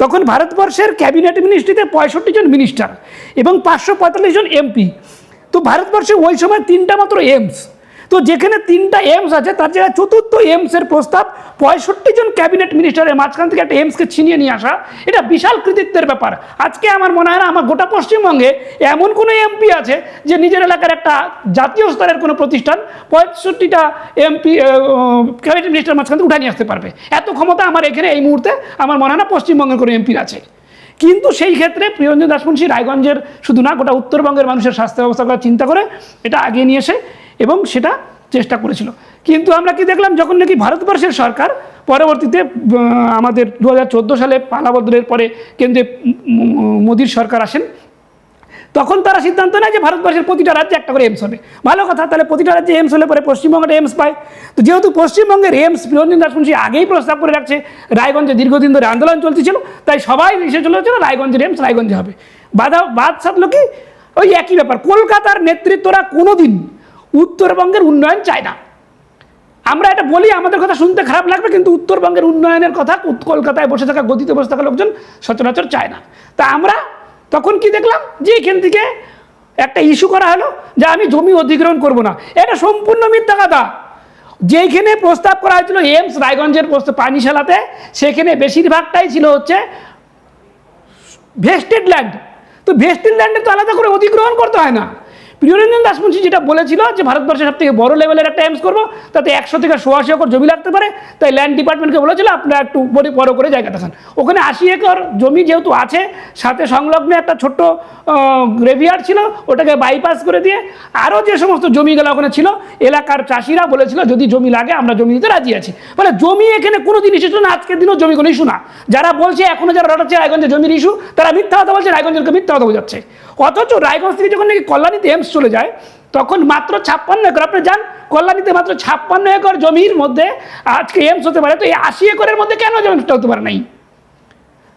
তখন ভারতবর্ষের ক্যাবিনেট মিনিস্ট্রিতে 65 জন মিনিস্টার এবং 545 জন এমপি, তো ভারতবর্ষে ওই সময় 3টা মাত্র এইমস, তো যেখানে 3টা এইমস আছে তার জায়গায় 4র্থ এইমসের প্রস্তাব, 65 জন ক্যাবিনেট মিনিস্টারের মাঝখান থেকে একটা এইমসকে ছিনিয়ে নিয়ে আসা, এটা বিশাল কৃতিত্বের ব্যাপার। আজকে আমার মনে হয় না আমার গোটা পশ্চিমবঙ্গে এমন কোনো এমপি আছে যে নিজের এলাকার একটা জাতীয় স্তরের কোনো প্রতিষ্ঠান 65টা এমপি ক্যাবিনেট মিনিস্টার মাঝখান থেকে উঠে নিয়ে আসতে পারবে। এত ক্ষমতা আমার এখানে এই মুহূর্তে আমার মনে হয় না পশ্চিমবঙ্গের কোনো এমপির আছে। কিন্তু সেই ক্ষেত্রে প্রিয়রঞ্জন দাসমুন্সী রায়গঞ্জের শুধু না, গোটা উত্তরবঙ্গের মানুষের স্বাস্থ্য ব্যবস্থা করার চিন্তা করে এটা আগিয়ে নিয়ে এসে এবং সেটা চেষ্টা করেছিল। কিন্তু আমরা কি দেখলাম, যখন নাকি ভারতবর্ষের সরকার পরবর্তীতে আমাদের 2014 সালে পালাবদলের পরে কেন্দ্রে মোদির সরকার আসেন, তখন তারা সিদ্ধান্ত নেয় যে ভারতবর্ষের প্রতিটা রাজ্যে একটা করে এইমস হবে। ভালো কথা, তাহলে প্রতিটা রাজ্যে এইমস হলে পরে পশ্চিমবঙ্গটা এইমস পায়। তো যেহেতু পশ্চিমবঙ্গের এইমস প্রিয়রঞ্জন দাসমুন্সী আগেই প্রস্তাব করে রাখছে, রায়গঞ্জে দীর্ঘদিন ধরে আন্দোলন চলছিল, তাই সবাই এসে চলেছিল রায়গঞ্জের এইমস রায়গঞ্জে হবে। বাদ সাধলো কি, ওই একই ব্যাপার, কলকাতার নেতৃত্বরা কোনোদিন উত্তরবঙ্গের উন্নয়ন চায় না। আমরা এটা বলি, আমাদের কথা শুনতে খারাপ লাগবে, কিন্তু উত্তরবঙ্গের উন্নয়নের কথা কলকাতায় বসে থাকা, গদিতে বসে থাকা লোকজন সচরাচর চায় না। তা আমরা তখন কি দেখলাম, যে এখান থেকে একটা ইস্যু করা হলো যে আমি জমি অধিগ্রহণ করব না। এটা সম্পূর্ণ মিথ্যা কথা। যেখানে প্রস্তাব করা হয়েছিল এইমস রায়গঞ্জের প্রস্তাব পানিশালাতে, সেখানে বেশিরভাগটাই ছিল হচ্ছে ভেস্টেড ল্যান্ড। তো ভেস্টেড ল্যান্ডে তো আলাদা করে অধিগ্রহণ করতে হয় না। প্রিয়রঞ্জন দাসমুন্সী যেটা বলেছিল যে ভারতবর্ষের সব থেকে বড় লেভেলের একটা এইমস করবো, তাতে 100 থেকে 180 একর জমি লাগতে পারে, তাই ল্যান্ড ডিপার্টমেন্টকে বলেছিল আপনারা একটু বড় করে জায়গা দেখান। ওখানে 80 একর জমি যেহেতু আছে, সাথে সংলগ্ন একটা ছোট্ট গ্রেভিয়ার্ড ছিল, ওটাকে বাইপাস করে দিয়ে আরও যে সমস্ত জমিগুলো ওখানে ছিল, এলাকার চাষিরা বলেছিল যদি জমি লাগে আমরা জমি দিতে রাজি আছি। মানে জমি এখানে কোনো দিন ইস্যু না, আজকের দিনও জমি কোনো ইস্যু না। যারা বলছে এখনও যারা রটাচ্ছে রায়গঞ্জে জমির ইস্যু, তারা মিথ্যা কথা বলছে, রায়গঞ্জকে মিথ্যা কথা বোঝাচ্ছে। অথচ রায়গঞ্জ থেকে যখন নাকি কল্যাণীতে এইমস চলে যায়, তখন মাত্র 56 একর, আপনি যান কল্যাণীতে মাত্র 56 একর জমির মধ্যে আজকে এইমস হতে পারে, তো এই 80 একরের মধ্যে কেন এইমসটা হতে পারে নাই?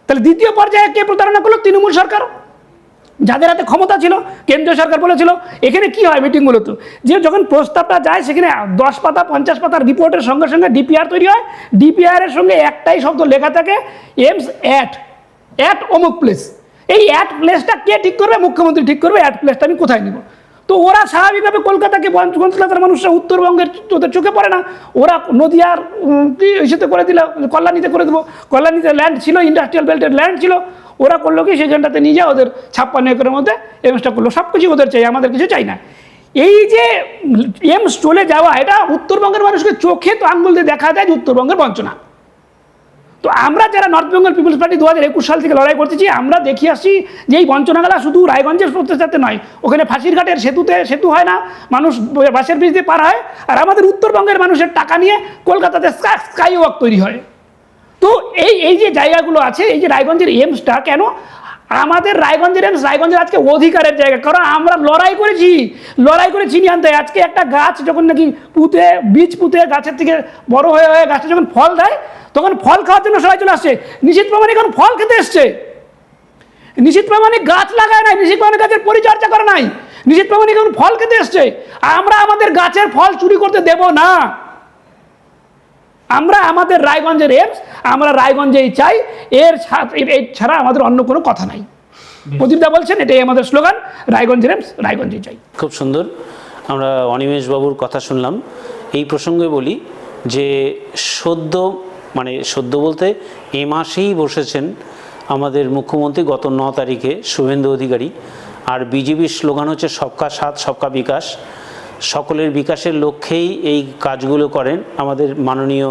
তাহলে দ্বিতীয় পর্যায়ে কে প্রতারণা করলো? তৃণমূল সরকার, যাদের হাতে ক্ষমতা ছিল। কেন্দ্রীয় সরকার বলেছিল, এখানে কি হয় মিটিংগুলোতে, যে যখন প্রস্তাবটা যায় সেখানে 10 পাতা 50 পাতার রিপোর্টের সঙ্গে সঙ্গে ডিপিআর তৈরি হয়, ডিপিআর এর সঙ্গে একটাই শব্দ লেখা থাকে, এইমস অ্যাট অমুক প্লেস। এই অ্যাট প্লেসটা কে ঠিক করবে? মুখ্যমন্ত্রী ঠিক করবে অ্যাট প্লেসটা আমি কোথায় নিব। তো ওরা স্বাভাবিকভাবে কলকাতাকে, কলকাতার মানুষরা উত্তরবঙ্গের ওদের চোখে পড়ে না, ওরা নদিয়ার ইসেতে করে দিল, কল্যাণীতে করে দেবো। কল্যাণীতে ল্যান্ড ছিল, ইন্ডাস্ট্রিয়াল বেল্টের ল্যান্ড ছিল, ওরা করলো কি সেখানটাতে নিয়ে যা ওদের 56 একরের মধ্যে এইমসটা করলো। সব কিছু ওদের চাই, আমাদের কিছু চাই না। এই যে এইমস চলে যাওয়া, এটা উত্তরবঙ্গের মানুষকে চোখে তো আঙুল দিয়ে দেখা যায় যে উত্তরবঙ্গের বঞ্চনা। তো আমরা যারা নর্থ বেঙ্গল পিপলস পার্টি 2021 সাল থেকে লড়াই করতেছি, আমরা দেখিয়ে আসছি যে এই বঞ্চনাগুলা শুধু রায়গঞ্জের প্রত্যাশাতে নয়, ওখানে ফাঁসির ঘাটের সেতু হয় না, মানুষ বাসের ব্রিজ দিয়ে পার হয়, আর আমাদের উত্তরবঙ্গের মানুষের টাকা নিয়ে কলকাতাতে স্কাই ওয়াক তৈরি হয়। তো এই যে জায়গাগুলো আছে, এই যে রায়গঞ্জের এইমসটা কেন, আমাদের রায়গঞ্জের এইমস রায়গঞ্জের আজকে অধিকারের জায়গা, কারণ আমরা লড়াই করে চিনিয়ে আনতে। আজকে একটা গাছ যখন নাকি বীজ পুঁতে গাছের থেকে বড় হয়ে গাছটা যখন ফল দেয়, তখন ফল খাওয়ার জন্য সবাই চলে আসছে। নিশীথ প্রামাণিক এখন ফল খেতে এসছে। নিশীথ প্রামাণিক গাছ লাগায় নাই, নিশীথ প্রামাণিক গাছের পরিচর্যা করে নাই, নিশীথ প্রামাণিক এখন ফল খেতে এসছে। আমরা আমাদের গাছের ফল চুরি করতে দেব না। আমরা আমাদের রায়গঞ্জের এইমস আমরা রায়গঞ্জেই চাই, এর ছাড়া আমাদের অন্য কোনো কথা নাই। প্রদীপদা বলছেন এটাই আমাদের স্লোগান, রায়গঞ্জের এইমস রায়গঞ্জেই চাই। খুব সুন্দর, আমরা অনিমেষ বাবুর কথা শুনলাম। এই প্রসঙ্গে বলি যে সদ্য বলতে এ মাসেই বসেছেন আমাদের মুখ্যমন্ত্রী, গত 9 তারিখে শুভেন্দু অধিকারী। আর বিজেপির স্লোগান হচ্ছে সবকা সাথ সবকা বিকাশ। সকলের বিকাশের লক্ষ্যেই এই কাজগুলো করেন। আমাদের মাননীয়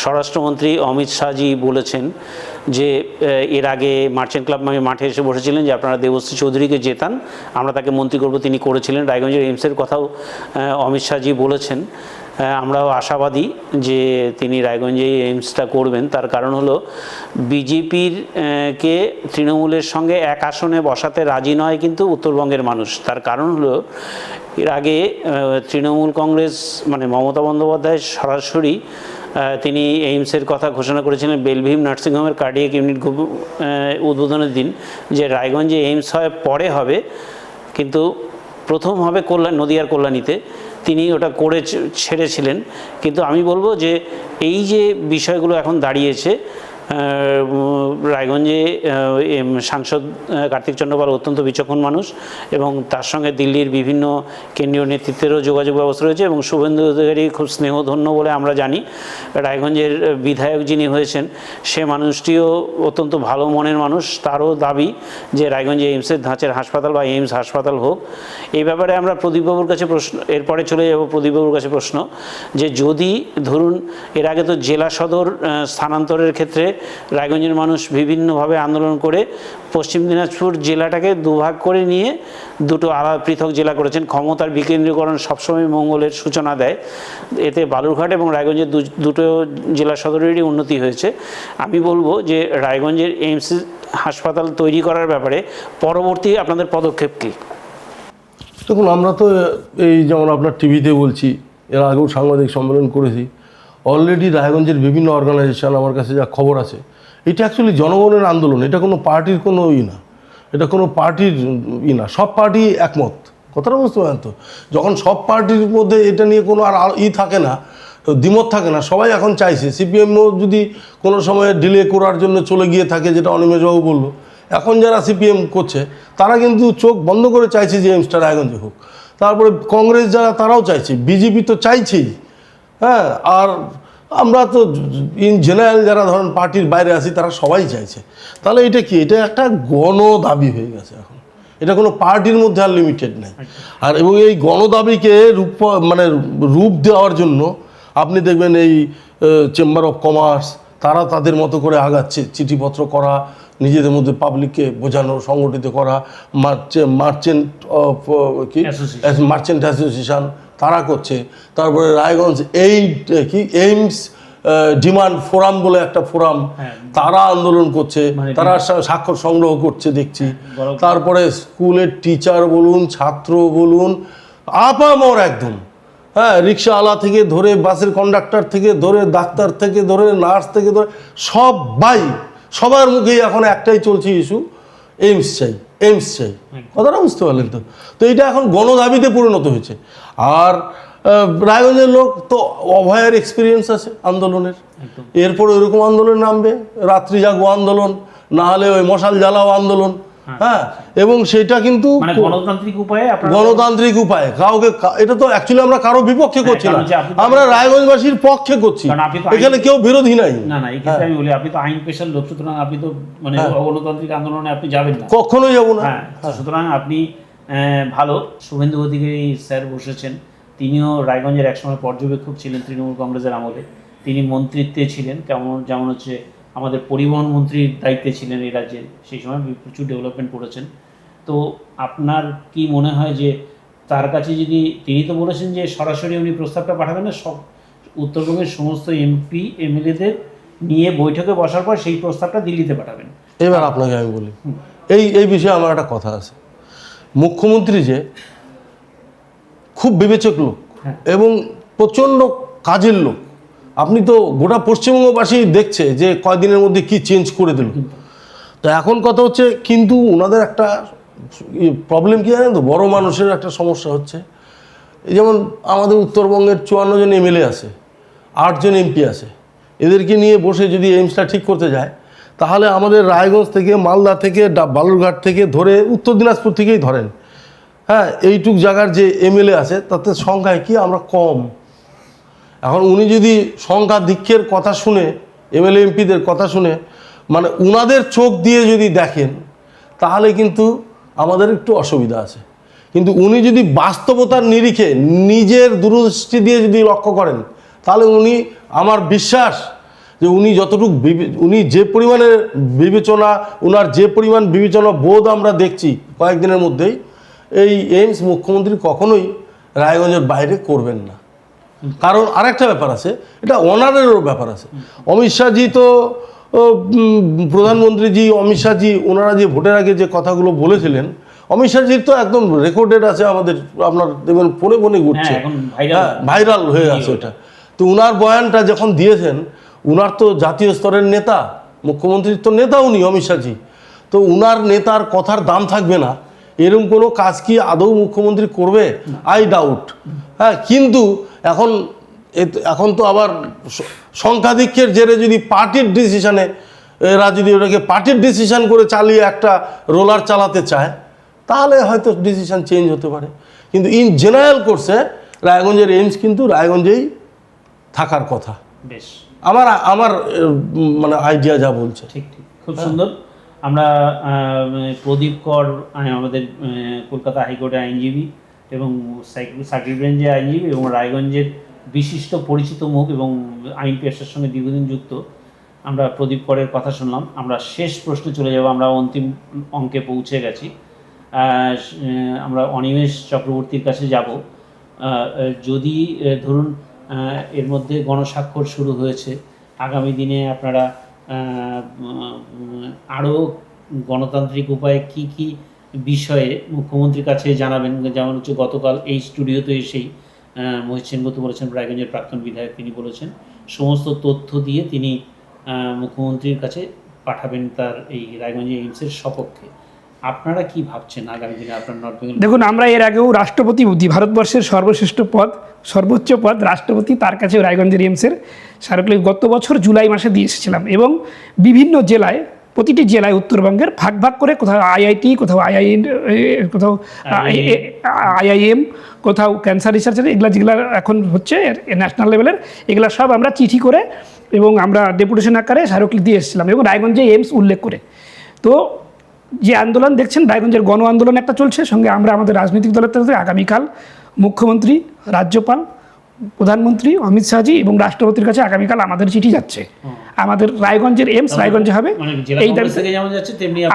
স্বরাষ্ট্রমন্ত্রী অমিত শাহজি বলেছেন যে এর আগে মার্চেন্ট ক্লাব মাঠে এসে বসেছিলেন যে আপনারা দেবশ্রী চৌধুরীকে জেতান, আমরা তাকে মন্ত্রী করব, তিনি করেছিলেন। রায়গঞ্জের এইমসের কথাও অমিত শাহজি বলেছেন। আমরাও আশাবাদী যে তিনি রায়গঞ্জে এইমসটা করবেন। তার কারণ হলো বিজেপির কে তৃণমূলের সঙ্গে এক আসনে বসাতে রাজি নয় কিন্তু উত্তরবঙ্গের মানুষ। তার কারণ হলো এর আগে তৃণমূল কংগ্রেস মমতা বন্দ্যোপাধ্যায় সরাসরি তিনি এইমসের কথা ঘোষণা করেছিলেন বেলভিম নার্সিংহোমের কার্ডিয়াক ইউনিট উদ্বোধনের দিন, যে রায়গঞ্জে এইমস হয় পরে হবে, কিন্তু প্রথম হবে নদিয়ার কল্যাণীতে। তিনি ওটা করে ছেড়েছিলেন। কিন্তু আমি বলবো যে এই যে বিষয়গুলো এখন দাঁড়িয়েছে, রায়গঞ্জে সাংসদ কার্তিক চন্দ্রপাল অত্যন্ত বিচক্ষণ মানুষ এবং তার সঙ্গে দিল্লির বিভিন্ন কেন্দ্রীয় নেতৃত্বেরও যোগাযোগ ব্যবস্থা রয়েছে এবং শুভেন্দু অধিকারী খুব স্নেহধন্য বলে আমরা জানি। রায়গঞ্জের বিধায়ক যিনি হয়েছেন সে মানুষটিও অত্যন্ত ভালো মনের মানুষ, তারও দাবি যে রায়গঞ্জে এইমসের ধাঁচের হাসপাতাল বা এইমস হাসপাতাল হোক। এই ব্যাপারে আমরা প্রদীপবাবুর কাছে প্রশ্ন, এরপরে চলে যাব প্রদীপবাবুর কাছে প্রশ্ন যে যদি ধরুন এর আগে তো জেলা সদর স্থানান্তরের ক্ষেত্রে রায়গঞ্জের মানুষ বিভিন্নভাবে আন্দোলন করে পশ্চিম দিনাজপুর জেলাটাকে দুভাগ করে নিয়ে দুটো আলাদা পৃথক জেলা করেছেন। ক্ষমতার বিকেন্দ্রীকরণ সবসময় মঙ্গলের সূচনা দেয়, এতে বালুরঘাট এবং রায়গঞ্জের দুটো জেলা সদরেরই উন্নতি হয়েছে। আমি বলবো যে রায়গঞ্জের এইমস হাসপাতাল তৈরি করার ব্যাপারে পরবর্তী আপনাদের পদক্ষেপ কী? দেখুন, আমরা তো এই যেমন আপনার টিভিতে বলছি, এর আগেও সাংবাদিক সম্মেলন করেছি, অলরেডি রায়গঞ্জের বিভিন্ন অর্গানাইজেশন, আমার কাছে যা খবর আছে, এটা অ্যাকচুয়ালি জনগণের আন্দোলন, এটা কোনো পার্টির কোনো না, এটা কোনো পার্টির না, সব পার্টি একমত। কথাটা বুঝতে পারেন তো? যখন সব পার্টির মধ্যে এটা নিয়ে কোনো আর থাকে না, দ্বিমত থাকে না, সবাই এখন চাইছে। সিপিএমও যদি কোনো সময় ডিলে করার জন্য চলে গিয়ে থাকে, যেটা অনিমেষবাবু বললো, এখন যারা সিপিএম করছে তারা কিন্তু চোখ বন্ধ করে চাইছে যে এইমসটা রায়গঞ্জে হোক। তারপরে কংগ্রেস যারা, তারাও চাইছে, বিজেপি তো চাইছেই, হ্যাঁ, আর আমরা তো ইন জেনারেল যারা ধরেন পার্টির বাইরে আছি তারা সবাই চাইছে। তাহলে এটা কি, এটা একটা গণ দাবি হয়ে গেছে এখন, এটা কোনো পার্টির মধ্যে আর লিমিটেড নেই। আর এবং এই গণদাবিকে রূপ দেওয়ার জন্য আপনি দেখবেন এই চেম্বার অফ কমার্স তারা তাদের মতো করে আগাচ্ছে, চিঠিপত্র করা, নিজেদের মধ্যে পাবলিককে বোঝানো, সংগঠিত করা, মার্চেন্ট অ্যাসোসিয়েশন তারা করছে। তারপরে রায়গঞ্জ এইমস ডিমান্ড ফোরাম বলে একটা ফোরাম, তারা আন্দোলন করছে, তারা স্বাক্ষর সংগ্রহ করছে দেখছি। তারপরে স্কুলের টিচার বলুন, ছাত্র বলুন, আপামর একদম, হ্যাঁ, রিক্সাওয়ালা থেকে ধরে বাসের কন্ডাক্টর থেকে ধরে ডাক্তার থেকে ধরে নার্স থেকে ধরে সবার মুখেই এখন একটাই চলছে ইস্যু, এইমস চাই, এইমস চাই। কথাটা বুঝতে পারলেন তো? তো এটা এখন গণদাবিতে পরিণত হয়েছে। আর রায়গঞ্জের লোক তো অভয়ের এক্সপিরিয়েন্স আছে আন্দোলনের, এরপরে ওইরকম আন্দোলন নামবে, রাত্রি জাগো আন্দোলন, না হলে ওই মশাল জ্বালাও আন্দোলন, হ্যাঁ, এবং সেটা কিন্তু গণতান্ত্রিক উপায়ে কাউকে, এটা তো অ্যাকচুয়ালি আমরা কারো বিপক্ষে করছি না, আমরা রায়গঞ্জবাসীর পক্ষে করছি, এখানে কেউ বিরোধী নাই। না না, এই ক্ষেত্রে আমি বলি আপনি তো আইন পেশার লোক, সুতরাং আপনি তো মানে গণতান্ত্রিক আন্দোলনে আপনি যাবেন না, কখনোই যাবো না। সুতরাং আপনি ভালো, শুভেন্দু অধিকারী স্যার বসেছেন, তিনিও রায়গঞ্জের একসময় পর্যবেক্ষক ছিলেন তৃণমূল কংগ্রেসের আমলে, তিনি মন্ত্রিত্বে ছিলেন, যেমন হচ্ছে আমাদের পরিবহন মন্ত্রীর দায়িত্বে ছিলেন এই রাজ্যে, সেই সময় প্রচুর ডেভেলপমেন্ট করেছেন। তো আপনার কি মনে হয় যে তার কাছে যদি, তিনি তো বলেছেন যে সরাসরি উনি প্রস্তাবটা পাঠাবেন না, সব উত্তরবঙ্গের সমস্ত এমপি এমএলএদের নিয়ে বৈঠকে বসার পর সেই প্রস্তাবটা দিল্লিতে পাঠাবেন। এবার আপনাকে আমি বলি, এই বিষয়ে আমার একটা কথা আছে। মুখ্যমন্ত্রী যে খুব বিবেচক লোক এবং প্রচণ্ড কাজের লোক, আপনি তো গোটা পশ্চিমবঙ্গবাসী দেখছে যে কয়দিনের মধ্যে কি চেঞ্জ করে দিল। তো এখন কথা হচ্ছে, কিন্তু ওনাদের একটা প্রবলেম কি জানেন তো, বড় মানুষের একটা সমস্যা হচ্ছে, যেমন আমাদের উত্তরবঙ্গের 54 জন এমএলএ আছে, 8 জন এমপি আছে, এদেরকে নিয়ে বসে যদি এইমসটা ঠিক করতে যায়, তাহলে আমাদের রায়গঞ্জ থেকে, মালদা থেকে, বালুরঘাট থেকে ধরে উত্তর দিনাজপুর থেকেই ধরেন, হ্যাঁ, এইটুক জায়গার যে এমএলএ আছে তাতে সংখ্যায় কি আমরা কম। এখন উনি যদি সংখ্যাধিক্যের কথা শুনে, এমএলএ এমপিদের কথা শুনে, মানে উনাদের চোখ দিয়ে যদি দেখেন, তাহলে কিন্তু আমাদের একটু অসুবিধা আছে। কিন্তু উনি যদি বাস্তবতার নিরিখে নিজের দূরদৃষ্টি দিয়ে যদি লক্ষ্য করেন, তাহলে উনি, আমার বিশ্বাস যে উনি যতটুকু উনি যে পরিমাণে বিবেচনা, ওনার যে পরিমাণ বিবেচনা বোধ আমরা দেখছি কয়েকদিনের মধ্যেই, এই এইমস মুখ্যমন্ত্রী কখনোই রায়গঞ্জের বাইরে করবেন না। কারণ আরেকটা ব্যাপার আছে, এটা অনারেরও ব্যাপার আছে। অমিত শাহজি তো, প্রধানমন্ত্রীজি অমিত শাহজি, ওনারা যে ভোটের আগে যে কথাগুলো বলেছিলেন, অমিত শাহজির তো একদম রেকর্ডেড আছে আমাদের, আপনার দেখবেন ফোনে ফোনে ঘুরছে, ভাইরাল হয়ে আছে ওটা। তো উনার বয়ানটা যখন দিয়েছেন, উনার তো জাতীয় স্তরের নেতা, মুখ্যমন্ত্রীর তো নেতা উনি, অমিত শাহজি, তো উনার নেতার কথার দাম থাকবে না এরকম কোনো কাজ কি আদৌ মুখ্যমন্ত্রী করবে? I doubt. হ্যাঁ, কিন্তু এখন তো আবার সংখ্যাধিক্যের জেরে যদি পার্টির ডিসিশনে এরা যদি ওটাকে পার্টির ডিসিশন করে চালিয়ে একটা রোলার চালাতে চায় তাহলে হয়তো ডিসিশন চেঞ্জ হতে পারে, কিন্তু ইন জেনারেল করছে রায়গঞ্জের এইমস কিন্তু রায়গঞ্জেই থাকার কথা। বেশ, আমার আমার মানে আইডিয়া যা বলছে। ঠিক ঠিক, খুব সুন্দর। আমরা প্রদীপ কর আমাদের কলকাতা হাইকোর্টের আইনজীবী এবং সার্কিট বেঞ্চের আইনজীবী এবং রায়গঞ্জের বিশিষ্ট পরিচিত মুখ এবং আইন পেশার সঙ্গে দীর্ঘদিন যুক্ত, আমরা প্রদীপ করের কথা শুনলাম। আমরা শেষ প্রশ্নে চলে যাব, আমরা অন্তিম অঙ্কে পৌঁছে গেছি। আমরা অনিমেষ চক্রবর্তীর কাছে যাব। যদি ধরুন এর মধ্যে গণস্বাক্ষর শুরু হয়েছে, আগামী দিনে আপনারা আরও গণতান্ত্রিক উপায়ে কি কি বিষয়ে মুখ্যমন্ত্রীর কাছে জানাবেন? যেমন হচ্ছে গতকাল এই স্টুডিওতে এসেই মোহিত সেনগুপ্ত বলেছেন, রায়গঞ্জের প্রাক্তন বিধায়ক, তিনি বলেছেন সমস্ত তথ্য দিয়ে তিনি মুখ্যমন্ত্রীর কাছে পাঠাবেন তার এই রায়গঞ্জে এইমসের সপক্ষে। আপনারা কি ভাবছেন আগামী দিনে আপনার নর্থ বেঙ্গল? দেখুন, আমরা এর আগেও রাষ্ট্রপতি, ভারতবর্ষের সর্বশ্রেষ্ঠ পদ, সর্বোচ্চ পদ রাষ্ট্রপতি, তার কাছে রায়গঞ্জের এইমসের স্মারকলিপি গত বছর জুলাই মাসে দিয়ে এসেছিলাম। এবং বিভিন্ন জেলায়, প্রতিটি জেলায় উত্তরবঙ্গের ভাগ ভাগ করে, কোথাও আইআইটি, কোথাও কোথাও আইআইএম, কোথাও ক্যান্সার রিসার্চের, এগুলা যেগুলো এখন হচ্ছে ন্যাশনাল লেভেলের, এগুলা সব আমরা চিঠি করে এবং আমরা ডেপুটেশন আকারে স্মারকলিপি দিয়ে এসেছিলাম এবং রায়গঞ্জে এইমস উল্লেখ করে। তো যে আন্দোলন দেখছেন, রায়গঞ্জের গণ আন্দোলন একটা চলছে, সঙ্গে আমরা আমাদের রাজনৈতিক দলের তরফ থেকে আগামীকাল মুখ্যমন্ত্রী, রাজ্যপাল, প্রধানমন্ত্রী অমিত শাহজি এবং রাষ্ট্রপতির কাছে আগামীকাল আমাদের চিঠি যাচ্ছে। আমাদের রায়গঞ্জের এইমস রায়গঞ্জে হবে, এই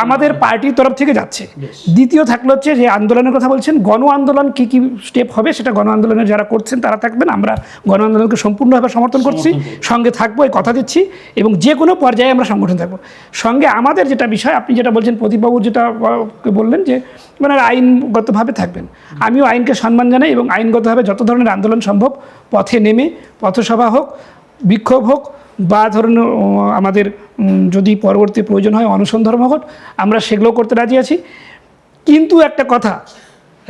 আমাদের পার্টির তরফ থেকে যাচ্ছে। দ্বিতীয় থাকলো হচ্ছে যে আন্দোলনের কথা বলছেন, গণ আন্দোলন কী কী স্টেপ হবে সেটা গণ আন্দোলনের যারা করছেন তারা থাকবেন। আমরা গণ আন্দোলনকে সম্পূর্ণভাবে সমর্থন করছি, সঙ্গে থাকবো, এই কথা দিচ্ছি, এবং যে কোনো পর্যায়ে আমরা সংগঠন থাকবো। সঙ্গে আমাদের যেটা বিষয়, আপনি যেটা বলছেন, প্রদীপবাবু যেটা বললেন যে মানে আইনগতভাবে থাকবেন, আমিও আইনকে সম্মান জানাই এবং আইনগতভাবে যত ধরনের আন্দোলন সম্ভব, পথে নেমে পথসভা হোক, বিক্ষোভ হোক, বা ধরুন আমাদের যদি পরবর্তী প্রয়োজন হয় অনশন ধর্ম হোক, আমরা সেগুলো করতে রাজি আছি। কিন্তু একটা কথা,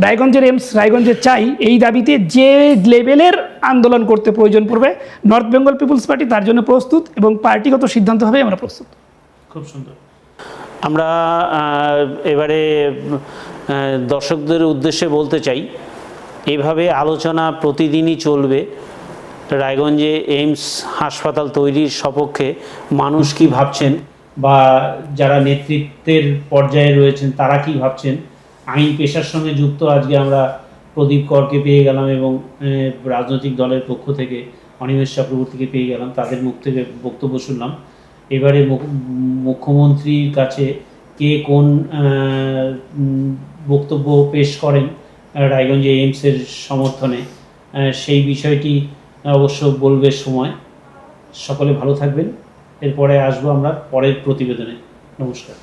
রায়গঞ্জের এইমস রায়গঞ্জে চাই, এই দাবিতে যে লেভেলের আন্দোলন করতে প্রয়োজন পড়বে নর্থ বেঙ্গল পিপুলস পার্টি তার জন্য প্রস্তুত এবং পার্টিগত সিদ্ধান্ত হবে আমরা প্রস্তুত। খুব সুন্দর। আমরা এবারে দর্শকদের উদ্দেশ্যে বলতে চাই, এভাবে আলোচনা প্রতিদিনই চলবে। রায়গঞ্জে এইমস হাসপাতাল তৈরির সপক্ষে মানুষ কি ভাবছেন, বা যারা নেতৃত্বের পর্যায়ে রয়েছেন তারা কি ভাবছেন, আইন পেশার সঙ্গে যুক্ত আজকে আমরা প্রদীপ করকে পেয়ে গেলাম এবং রাজনৈতিক দলের পক্ষ থেকে অনিমেষ চক্রবর্তীকে পেয়ে গেলাম, তাদের মুখ থেকে বক্তব্য শুনলাম। এবারে মুখ্যমন্ত্রীর কাছে কে কোন বক্তব্য পেশ করেন রায়গঞ্জে এইমসের সমর্থনে, সেই বিষয়টি অবশ্য বলবে সময়। সকলে ভালো থাকবেন। এরপরে আসবো আমরা পরের প্রতিবেদনে। নমস্কার।